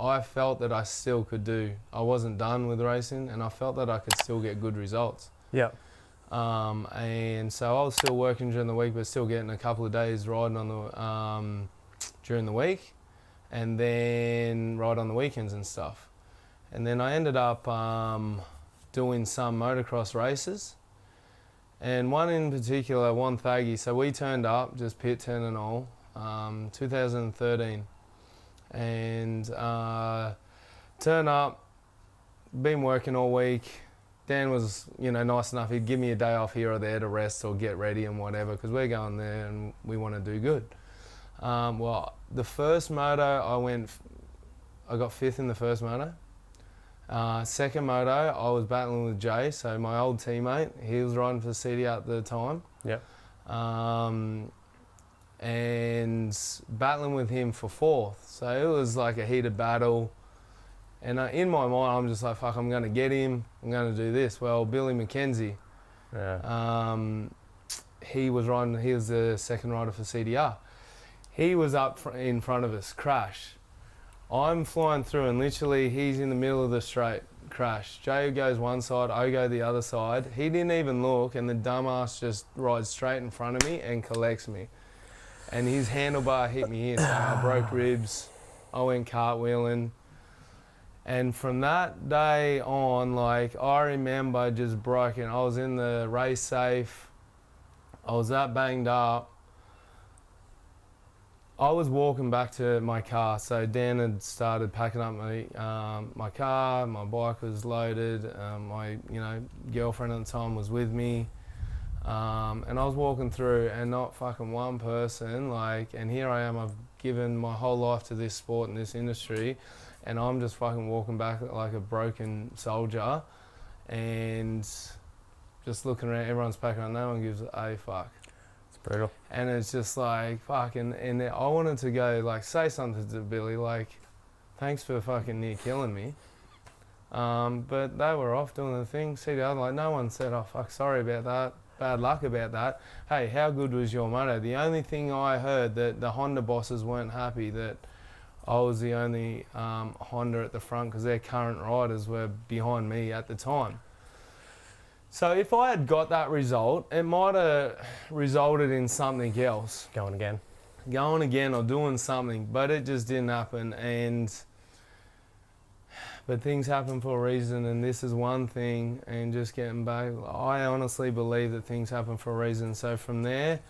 I felt that I still could do. I wasn't done with racing, and I felt that I could still get good results. Yeah. And so I was still working during the week, but still getting a couple of days riding on the during the week, and then ride on the weekends and stuff. And then I ended up doing some motocross races, and one in particular, Wonthaggi. So we turned up, just pit tent and all, 2013, and turn up, been working all week. Dan was, nice enough. He'd give me a day off here or there to rest or get ready and whatever, because we're going there and we want to do good. Well, the first moto I got 5th in the first moto. Second moto, I was battling with Jay, so my old teammate. He was riding for CDR at the time. Yeah. And battling with him for 4th. So it was like a heated battle. And in my mind, I'm just like, fuck, I'm going to get him. I'm going to do this. Well, Billy McKenzie, he was the second rider for CDR. He was up in front of us, crash. I'm flying through and literally he's in the middle of the straight, crash. Jay goes one side, I go the other side. He didn't even look, and the dumbass just rides straight in front of me and collects me. And his handlebar hit me here, so I broke ribs. I went cartwheeling. And from that day on, I remember just broken. I was in the race safe. I was that banged up. I was walking back to my car. So Dan had started packing up my car. My bike was loaded. My girlfriend at the time was with me. And I was walking through, and not fucking one person. And here I am. I've given my whole life to this sport and this industry. And I'm just fucking walking back like a broken soldier and just looking around, everyone's packing on, no one gives a fuck. It's brutal. And it's just like, fuck, and I wanted to go, say something to Billy, thanks for fucking near killing me. But they were off doing the thing. See, the other, no one said, oh, fuck, sorry about that, bad luck about that. Hey, how good was your moto? The only thing I heard, that the Honda bosses weren't happy that I was the only Honda at the front, because their current riders were behind me at the time. So if I had got that result, it might have resulted in something else. Going again or doing something, but it just didn't happen. But things happen for a reason, and this is one thing, and just getting back, I honestly believe that things happen for a reason. So from there,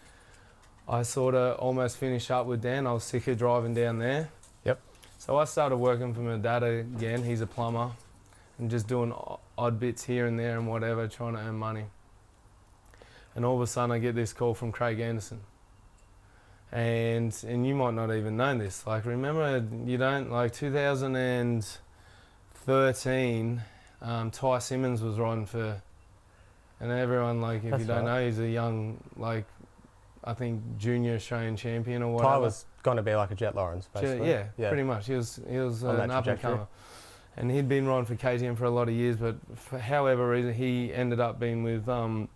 I sort of almost finished up with Dan. I was sick of driving down there. Yep. So I started working for my dad again. He's a plumber, and just doing odd bits here and there and whatever, trying to earn money. And all of a sudden I get this call from Craig Anderson. And you might not even know this. Remember, 2013, Tye Simmonds was riding for, and everyone, if That's you don't know, he's a young, I think junior Australian champion or whatever. Tye was going to be like a Jet Lawrence, basically. Yeah, pretty much. He was an up-and-comer. And he'd been riding for KTM for a lot of years, but for however reason, he ended up being with Ando,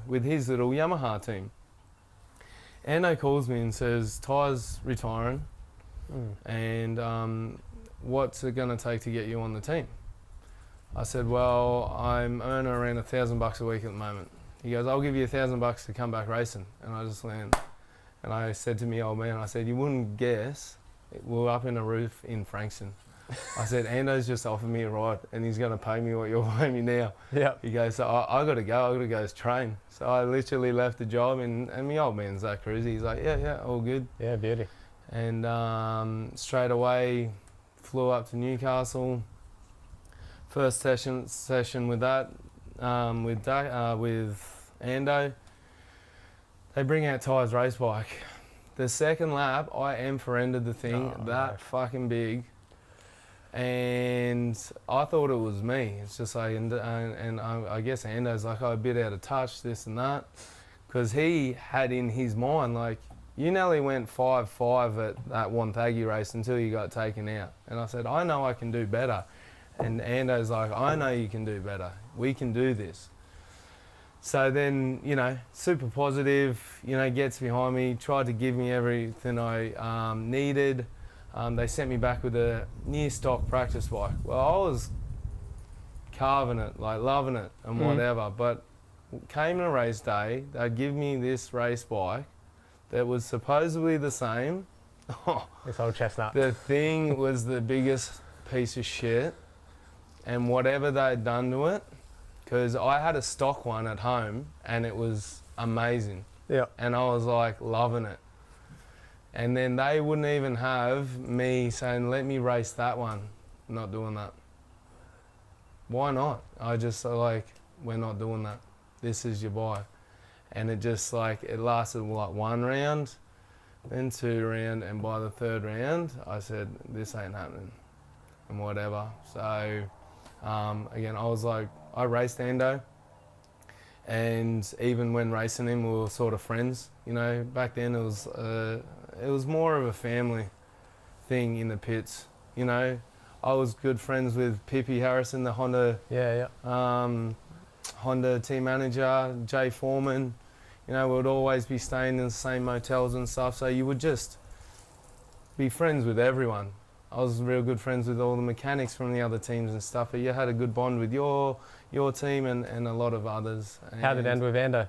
with his little Yamaha team. Ando calls me and says, Tye's retiring, and what's it going to take to get you on the team? I said, well, I'm earning around $1,000 a week at the moment. He goes, I'll give you $1,000 to come back racing. And I just went, and I said to me old man, I said, you wouldn't guess, we're up in a roof in Frankston. I said, Ando's just offered me a ride and he's going to pay me what you're paying me now. Yeah. He goes, so I got to go train. So I literally left the job, and my old man, Zach Cruz, he's like, yeah, all good. Yeah, beauty. And straight away flew up to Newcastle. First session with that, with Ando. They bring out Tye's race bike. The second lap, I M4-ended the thing fucking big. And I thought it was me. It's just I guess Ando's like, a bit out of touch, this and that. Because he had in his mind, you nearly went 5-5 at that Wonthaggi race until you got taken out. And I said, I know I can do better. And Ando's like, I know you can do better. We can do this. So then, super positive, gets behind me, tried to give me everything I needed. they sent me back with a near stock practice bike. Well, I was carving it, like loving it and whatever, but came to race day, they'd give me this race bike that was supposedly the same. This old chestnut. The thing was the biggest piece of shit, and whatever they'd done to it, because I had a stock one at home and it was amazing. Yeah. And I was like loving it. And then they wouldn't even have me saying, let me race that one. Not doing that. Why not? I just like, we're not doing that. This is your bike. And it just like, it lasted like 1 round, then 2 round, and by the 3rd round, I said, this ain't happening, and whatever. So, again, I was like, I raced Ando, and even when racing him, we were sort of friends. You know, back then it was more of a family thing in the pits. You know, I was good friends with Pippi Harrison, the Honda Honda team manager, Jay Foreman. You know, we would always be staying in the same motels and stuff, so you would just be friends with everyone. I was real good friends with all the mechanics from the other teams and stuff, but you had a good bond with your team and a lot of others. How did it end with Ando?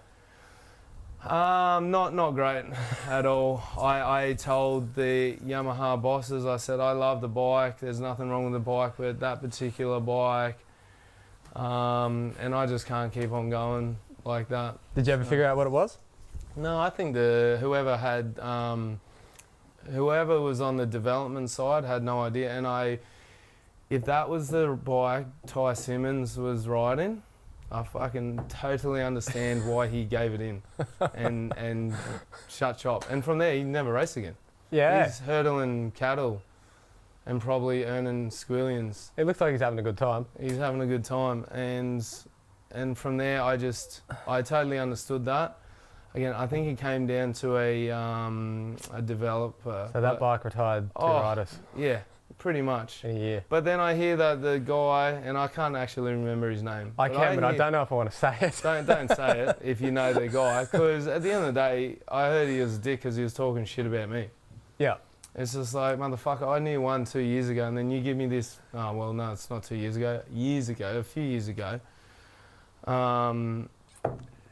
Not great at all. I told the Yamaha bosses, I said, I love the bike, there's nothing wrong with the bike, but that particular bike, and I just can't keep on going like that. Did you ever figure out what it was? No, I think whoever was on the development side had no idea, and if that was the bike Tye Simmonds was riding, I fucking totally understand why he gave it in and shut shop. And from there, he never raced again. Yeah. He's hurdling cattle and probably earning squillions. It looks like he's having a good time. He's having a good time, and from there, I totally understood that. Again, I think it came down to a developer. So that bike retired 2 riders. Yeah, pretty much. In a year. But then I hear that the guy, and I can't actually remember his name. I don't know if I want to say it. Don't say it if you know the guy, because at the end of the day, I heard he was a dick because he was talking shit about me. Yeah. It's just like, motherfucker, I knew 2 years ago, and then you give me this. Oh, well, no, it's not 2 years ago. A few years ago.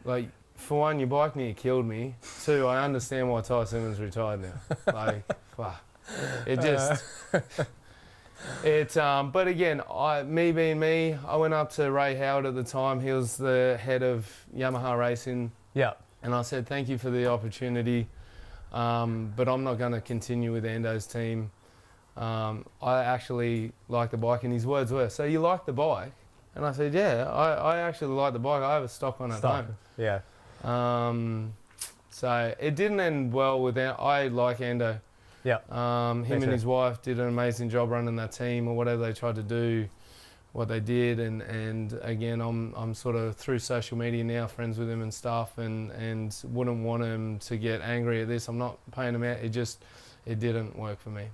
Like, for one, your bike near killed me. 2, I understand why Tye Simmonds retired now. Like, fuck. It just... but again, me being me, I went up to Ray Howard at the time. He was the head of Yamaha Racing. Yeah. And I said, thank you for the opportunity, but I'm not going to continue with Ando's team. I actually like the bike, and his words were, so you like the bike? And I said, yeah, I actually like the bike. I have a stock one at home. Yeah. So it didn't end well with that. I like Ando. Yeah. Him and his wife did an amazing job running that team, or whatever they tried to do, what they did, and again, I'm sort of through social media now friends with him and stuff, and wouldn't want him to get angry at this. I'm not paying him out. It didn't work for me.